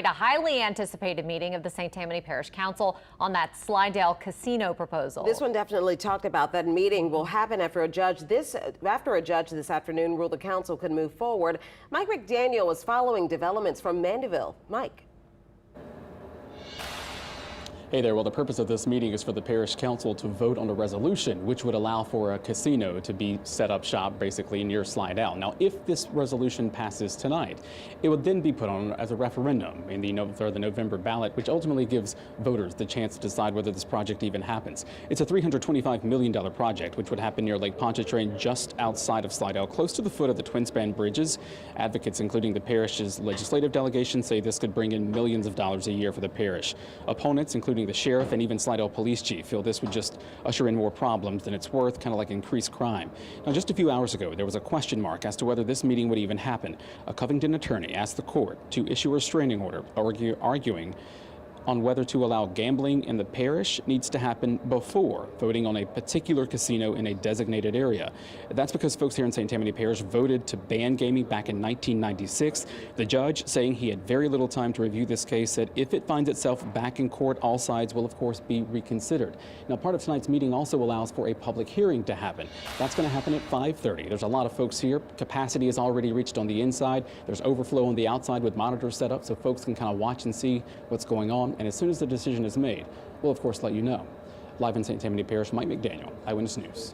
A highly anticipated meeting of the St. Tammany Parish Council on that Slidell casino proposal. This one definitely talked about. That meeting will happen after a judge this afternoon ruled the council could move forward. Mike McDaniel was following developments from Mandeville. Mike. Hey there. Well, the purpose of this meeting is for the parish council to vote on a resolution which would allow for a casino to be set up shop basically near Slidell. Now, if this resolution passes tonight, it would then be put on as a referendum in the November ballot, which ultimately gives voters the chance to decide whether this project even happens. It's a $325 million project which would happen near Lake Pontchartrain, just outside of Slidell, close to the foot of the twin span bridges. Advocates, including the parish's legislative delegation, say this could bring in millions of dollars a year for the parish. Opponents, including the sheriff and even Slidell police chief, feel this would just usher in more problems than it's worth, kind of like increased crime. Now, just a few hours ago, there was a question mark as to whether this meeting would even happen. A Covington attorney asked the court to issue a restraining order, arguing on whether to allow gambling in the parish needs to happen before voting on a particular casino in a designated area. That's because folks here in St. Tammany Parish voted to ban gaming back in 1996. The judge, saying he had very little time to review this case, said if it finds itself back in court, all sides will of course be reconsidered. Now, part of tonight's meeting also allows for a public hearing to happen. That's going to happen at 5:30. There's a lot of folks here. Capacity is already reached on the inside. There's overflow on the outside with monitors set up so folks can kind of watch and see what's going on. And as soon as the decision is made, we'll of course let you know. Live in St. Tammany Parish, Mike McDaniel, Eyewitness News.